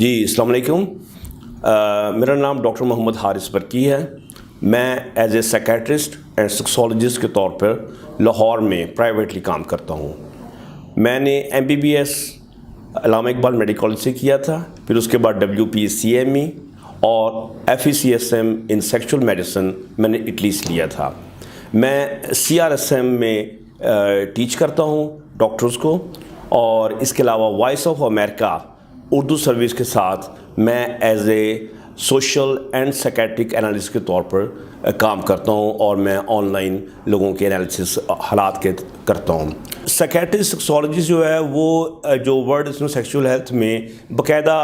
जी, अस्सलाम वालेकुम। मेरा नाम डॉक्टर मोहम्मद हारिस बरकी है। मैं as a psychiatrist and sexologist के तौर पर लाहौर में प्राइवेटली काम करता हूँ। मैंने MBBS अल्लामा इकबाल मेडिकल कॉलेज से किया था, फिर उसके बाद WPCME और FECSM इन सेक्सुअल मेडिसिन मैंने इटली से लिया था। मैं CRSM में टीच करता हूँ डॉक्टर्स को, और इसके अलावा Voice of America Urdu service के साथ मैं as a social and psychiatric analyst के तौर पर काम करता हूं, और मैं ऑनलाइन लोगों के एनालिसिस हालात के करता हूं। साइकेट्रिस्ट सेक्सोलॉजिस्ट जो है वो जो वर्ड इसमें सेक्सुअल हेल्थ में बाकायदा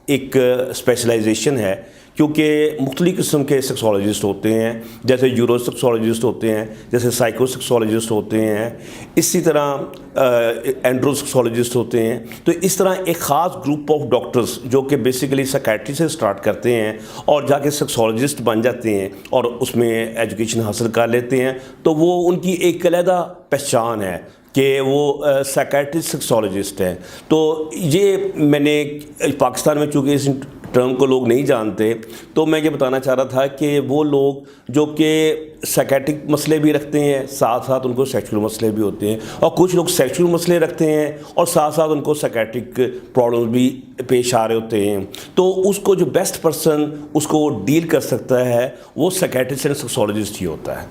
एक स्पेशलाइजेशन है, क्योंकि मुख्तलिफ़ किस्म के सेक्सोलॉजिस्ट होते हैं, जैसे यूरो सेक्सोलॉजिस्ट होते हैं, जैसे साइको सेक्सोलॉजिस्ट होते हैं, इसी तरह एंड्रो सेक्सोलॉजिस्ट होते हैं। तो इस तरह एक ख़ास ग्रुप ऑफ डॉक्टर्स जो कि बेसिकली साइकेट्री से स्टार्ट करते हैं और जाके सेक्सोलॉजिस्ट बन जाते हैं और उसमें एजुकेशन हासिल कर लेते हैं, तो वो उनकी एक अलग पहचान है कि वो साइकेट्रिस्ट सेक्सोलॉजिस्ट हैं। तो ये मैंने पाकिस्तान में, चूँकि इस टर्म को लोग नहीं जानते, तो मैं ये बताना चाह रहा था कि वो लोग जो कि साइकेट्रिक मसले भी रखते हैं, साथ साथ उनको सेक्सुअल मसले भी होते हैं, और कुछ लोग सेक्सुअल मसले रखते हैं और साथ साथ उनको साइकेट्रिक प्रॉब्लम्स भी पेश आ रहे होते हैं। तो उसको जो बेस्ट पर्सन उसको डील कर सकता है वो साइकेट्रिस्ट एंड सेक्सोलॉजिस्ट ही होता है।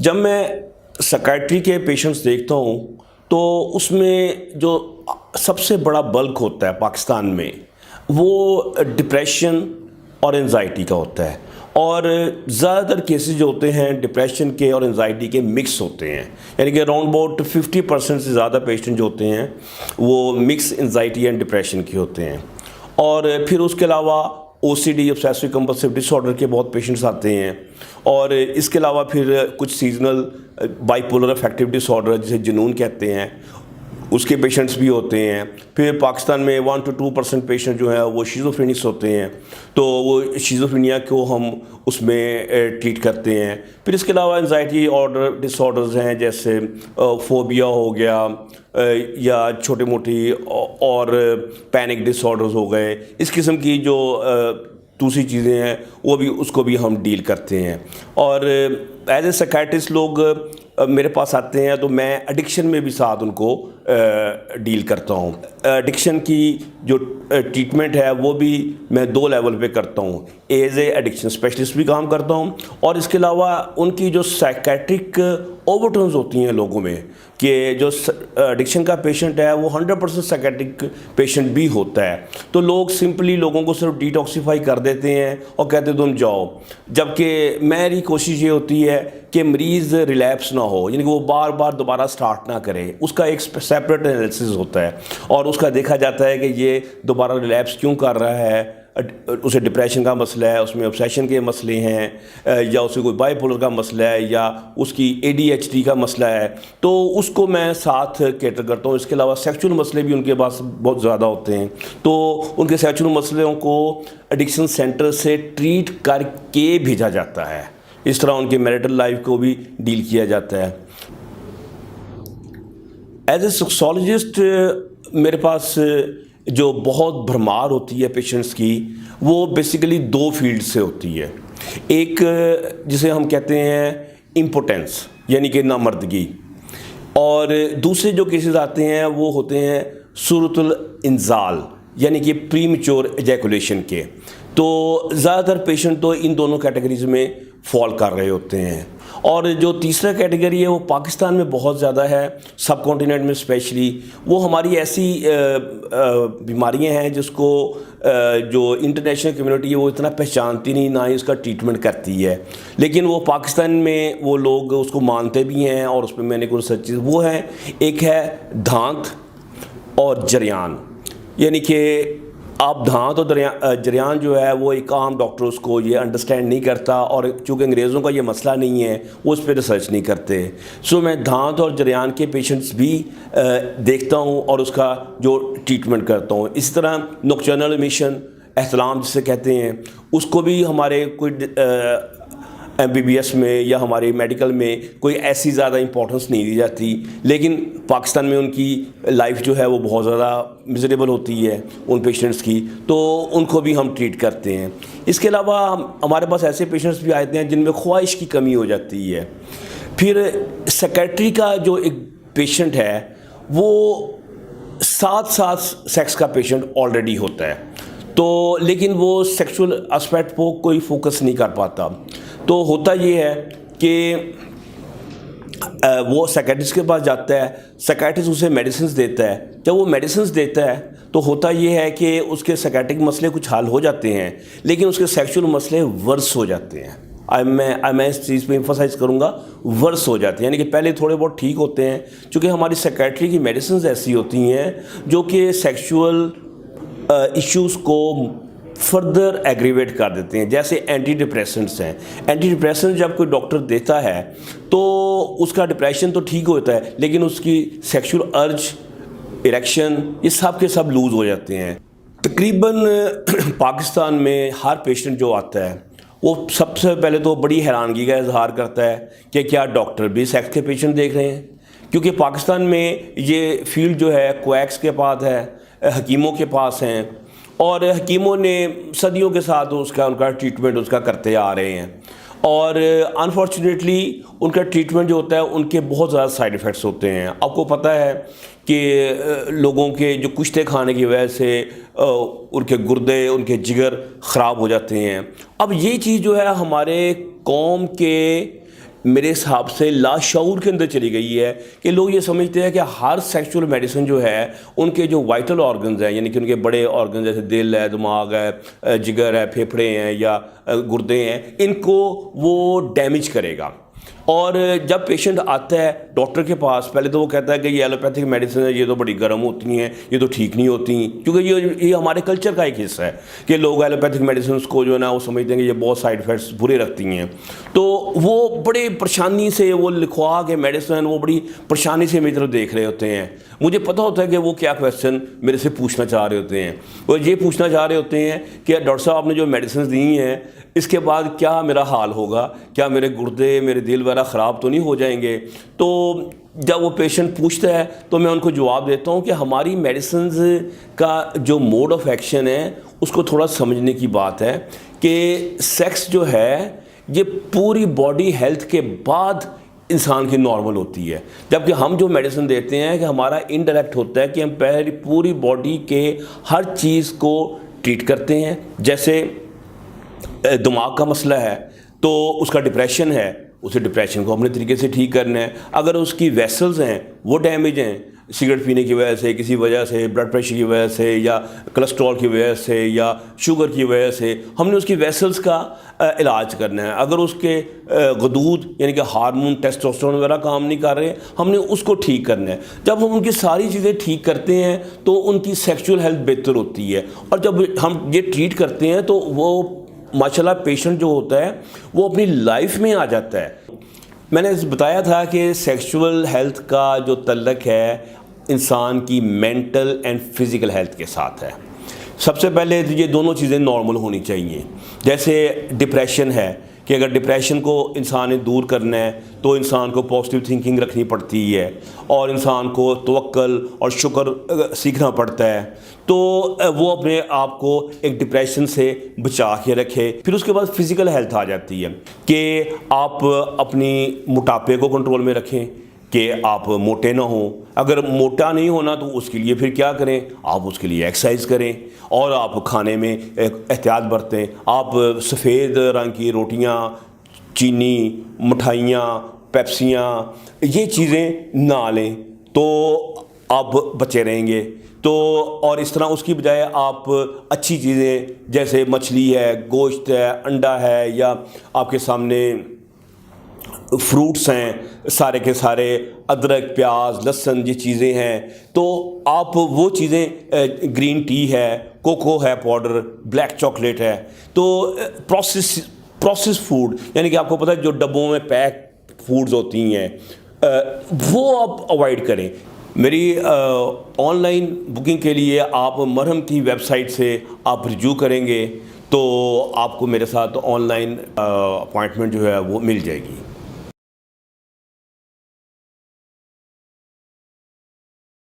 जब मैं साइकेट्री के पेशेंट्स देखता हूँ तो उसमें जो सबसे बड़ा बल्क होता है पाकिस्तान में वो डिप्रेशन और एंजाइटी का होता है, और ज़्यादातर केसेस जो होते हैं डिप्रेशन के और एंजाइटी के मिक्स होते हैं, यानी कि अराउंड अबाउट 50% से ज़्यादा पेशेंट जो होते हैं वो मिक्स एंजाइटी एंड डिप्रेशन के होते हैं। और फिर उसके अलावा OCD ऑब्सेसिव कंपल्सिव डिसऑर्डर के बहुत पेशेंट्स आते हैं, और इसके अलावा फिर कुछ सीजनल बाइपोलर अफेक्टिव डिसऑर्डर जिसे जुनून कहते हैं उसके पेशेंट्स भी होते हैं। फिर पाकिस्तान में 1 to 2% पेशेंट जो है वो शिज़ोफ्रेनिक्स होते हैं, तो वो शिज़ोफ्रेनिया को हम उसमें ट्रीट करते हैं। फिर इसके अलावा एंजाइटी ऑर्डर डिसऑर्डर्स हैं, जैसे फोबिया हो गया या छोटे मोटी और पैनिक डिसऑर्डर्स हो गए। इस किस्म की जो दूसरी चीज़ें हैं वो भी उसको भी हम डील करते हैं। और एज ए साइकेट्रिस्ट लोग मेरे पास आते हैं तो मैं एडिक्शन में भी साथ उनको डील करता हूँ। एडिक्शन की जो ट्रीटमेंट है वो भी मैं 2 लेवल पे करता हूँ। एज ए एडिक्शन स्पेशलिस्ट भी काम करता हूँ, और इसके अलावा उनकी जो साइकेट्रिक ओवरटर्न्स होती हैं लोगों में कि जो एडिक्शन का पेशेंट है वो 100% साइकेट्रिक पेशेंट भी होता है, तो लोग सिंपली लोगों को सिर्फ डिटॉक्सीफाई कर देते हैं और कहते तुम जाओ, जबकि मेरी कोशिश ये होती है कि मरीज़ रिलैप्स ना हो, यानी कि वो बार बार दोबारा स्टार्ट ना करे। उसका एक सेपरेट एनालिसिस होता है और उसका देखा जाता है कि ये दोबारा रिलैप्स क्यों कर रहा है। उसे डिप्रेशन का मसला है, उसमें ऑब्सेशन के मसले हैं, या उसे कोई बाइपोलर का मसला है, या उसकी ADHD का मसला है, तो उसको मैं साथ कैटर करता हूँ। इसके अलावा सेक्सुअल मसले भी उनके पास बहुत ज़्यादा होते हैं, तो उनके सेक्सुअल मसलों को एडिक्शन सेंटर से ट्रीट करके भेजा जाता है। इस तरह उनके मैरिटल लाइफ को भी डील किया जाता है। एज ए सेक्सोलॉजिस्ट मेरे पास जो बहुत भरमार होती है पेशेंट्स की, वो बेसिकली 2 फील्ड से होती है। एक जिसे हम कहते हैं इम्पोटेंस, यानी कि नामर्दगी, और दूसरे जो केसेस आते हैं वो होते हैं सूरतुल इंजाल, यानी कि प्रीमेच्योर एजैकुलेशन के। तो ज़्यादातर पेशेंट तो इन दोनों कैटेगरीज में फॉल कर रहे होते हैं। और जो तीसरा कैटेगरी है वो पाकिस्तान में बहुत ज़्यादा है, सब कॉन्टिनेंट में स्पेशली। वो हमारी ऐसी बीमारियां हैं जिसको जो इंटरनेशनल कम्युनिटी है वो इतना पहचानती नहीं, ना ही उसका ट्रीटमेंट करती है, लेकिन वो पाकिस्तान में वो लोग उसको मानते भी हैं, और उस पर मैंने कुछ सर्च चीज़ वो है। एक है धांत और जरियान, यानी कि आप धांत और जरियान जो है वो एक आम डॉक्टर उसको ये अंडरस्टैंड नहीं करता, और चूँकि अंग्रेज़ों का ये मसला नहीं है वो उस पर रिसर्च नहीं करते। सो मैं धांत और जरियान के पेशेंट्स भी देखता हूँ और उसका जो ट्रीटमेंट करता हूँ। इस तरह नॉक्टर्नल एमिशन, एहतलाम जिसे कहते हैं, उसको भी हमारे कोई MBBS में या हमारे मेडिकल में कोई ऐसी ज़्यादा इंपॉर्टेंस नहीं दी जाती, लेकिन पाकिस्तान में उनकी लाइफ जो है वो बहुत ज़्यादा मिजरेबल होती है उन पेशेंट्स की, तो उनको भी हम ट्रीट करते हैं। इसके अलावा हमारे पास ऐसे पेशेंट्स भी आते हैं जिनमें ख्वाहिश की कमी हो जाती है। फिर साइकियाट्री का जो एक पेशेंट है वो साथ साथ सेक्स का पेशेंट ऑलरेडी होता है, तो लेकिन वो सेक्सुअल एस्पेक्ट को कोई फोकस नहीं कर पाता। तो होता ये है कि वो साइकियाट्रिस्ट के पास जाता है, साइकियाट्रिस्ट उसे मेडिसिन देता है। जब वो मेडिसिन देता है तो होता ये है कि उसके साइकियाट्रिक मसले कुछ हल हो जाते हैं, लेकिन उसके सेक्सुअल मसले वर्स हो जाते हैं। मैं इस चीज़ पे एम्फसाइज करूँगा, वर्स हो जाते हैं, यानी कि पहले थोड़े बहुत ठीक होते हैं, क्योंकि हमारी साइकियाट्री की मेडिसिन ऐसी होती हैं जो कि सेक्सुअल इश्यूज़ को फर्दर एग्रीवेट कर देते हैं। जैसे एंटी डिप्रेसेंट्स हैं, एंटी डिप्रेसेंट जब कोई डॉक्टर देता है तो उसका डिप्रेशन तो ठीक होता है, लेकिन उसकी सेक्सुअल अर्ज, इरेक्शन, ये सब के सब लूज़ हो जाते हैं। तकरीबन पाकिस्तान में हर पेशेंट जो आता है वो सबसे पहले तो बड़ी हैरानगी का इजहार करता है कि क्या डॉक्टर भी सेक्स के पेशेंट देख रहे हैं, क्योंकि पाकिस्तान में ये फील्ड जो है क्वैक्स के पास है, हकीमों के पास हैं, और हकीमों ने सदियों के साथ उनका ट्रीटमेंट उसका करते आ रहे हैं, और अनफॉर्चुनेटली उनका ट्रीटमेंट जो होता है उनके बहुत ज़्यादा साइड इफ़ेक्ट्स होते हैं। आपको पता है कि लोगों के जो कुश्ते खाने की वजह से उनके गुर्दे, उनके जिगर ख़राब हो जाते हैं। अब ये चीज़ जो है हमारे कौम के मेरे हिसाब से लाशऊर के अंदर चली गई है कि लोग ये समझते हैं कि हर सेक्सुअल मेडिसिन जो है उनके जो वाइटल ऑर्गन्स हैं, यानी कि उनके बड़े ऑर्गन जैसे दिल है, दिमाग है, जिगर है, फेफड़े हैं या गुर्दे हैं, इनको वो डैमेज करेगा। और जब पेशेंट आता है डॉक्टर के पास, पहले तो वो कहता है कि ये एलोपैथिक मेडिसिन है, ये तो बड़ी गर्म होती हैं, ये तो ठीक नहीं होती, क्योंकि ये हमारे कल्चर का एक हिस्सा है कि लोग एलोपैथिक मेडिसिन को जो है ना वो समझते हैं कि ये बहुत साइड इफ़ेक्ट्स बुरे रखती हैं। तो वो बड़े परेशानी से वो लिखवा के मेडिसिन वो बड़ी परेशानी से मेरी तरफ देख रहे होते हैं। मुझे पता होता है कि वो क्या क्वेश्चन मेरे से पूछना चाह रहे होते हैं। वो ये पूछना चाह रहे होते हैं कि डॉक्टर साहब आपने जो मेडिसिन दी हैं इसके बाद क्या मेरा हाल होगा, क्या मेरे गुर्दे, मेरे दिल वगैरह ख़राब तो नहीं हो जाएंगे। तो जब वो पेशेंट पूछता है तो मैं उनको जवाब देता हूँ कि हमारी मेडिसिन का जो मोड ऑफ एक्शन है उसको थोड़ा समझने की बात है कि सेक्स जो है ये पूरी बॉडी हेल्थ के बाद इंसान की नॉर्मल होती है, जबकि हम जो मेडिसिन देते हैं कि हमारा इनडायरेक्ट होता है कि हम पहले पूरी बॉडी के हर चीज़ को ट्रीट करते हैं। जैसे दिमाग का मसला है तो उसका डिप्रेशन है, उसे डिप्रेशन को अपने तरीके से ठीक करना है। अगर उसकी वेसल्स हैं वो डैमेज हैं सिगरेट पीने की वजह से, किसी वजह से, ब्लड प्रेशर की वजह से या कोलेस्ट्रॉल की वजह से या शुगर की वजह से, हमने उसकी वेसल्स का इलाज करना है। अगर उसके गदूद यानी कि हार्मोन, टेस्टोस्टेरोन वगैरह काम नहीं कर रहे, हमने उसको ठीक करना है। जब हम उनकी सारी चीज़ें ठीक करते हैं तो उनकी सेक्सुअल हेल्थ बेहतर होती है, और जब हम ये ट्रीट करते हैं तो वो माशाल्लाह पेशेंट जो होता है वो अपनी लाइफ में आ जाता है। मैंने बताया था कि सेक्सुअल हेल्थ का जो तल्लक है इंसान की मेंटल एंड फिज़िकल हेल्थ के साथ है। सबसे पहले ये दोनों चीज़ें नॉर्मल होनी चाहिए। जैसे डिप्रेशन है कि अगर डिप्रेशन को इंसान ने दूर करना है तो इंसान को पॉजिटिव थिंकिंग रखनी पड़ती है और इंसान को तवक्कल और शुक्र सीखना पड़ता है, तो वो अपने आप को एक डिप्रेशन से बचा के रखे। फिर उसके बाद फिज़िकल हेल्थ आ जाती है कि आप अपनी मोटापे को कंट्रोल में रखें कि आप मोटे ना हों। अगर मोटा नहीं होना तो उसके लिए फिर क्या करें, आप उसके लिए एक्सरसाइज करें और आप खाने में एहतियात बरतें। आप सफ़ेद रंग की रोटियां, चीनी, मिठाइयाँ, पेप्सियाँ, ये चीज़ें ना लें तो आप बचे रहेंगे। तो और इस तरह उसकी बजाय आप अच्छी चीज़ें जैसे मछली है, गोश्त है, अंडा है, या आपके सामने फ्रूट्स हैं सारे के सारे, अदरक, प्याज, लहसुन, ये चीज़ें हैं, तो आप वो चीज़ें, ग्रीन टी है, कोको है पाउडर, ब्लैक चॉकलेट है, तो प्रोसेस फूड यानी कि आपको पता है जो डब्बों में पैक फूड्स होती हैं वो आप अवॉइड करें। मेरी ऑनलाइन बुकिंग के लिए आप मरहम की वेबसाइट से आप रिव्यू करेंगे तो आपको मेरे साथ ऑनलाइन अपॉइंटमेंट जो है वो मिल जाएगी।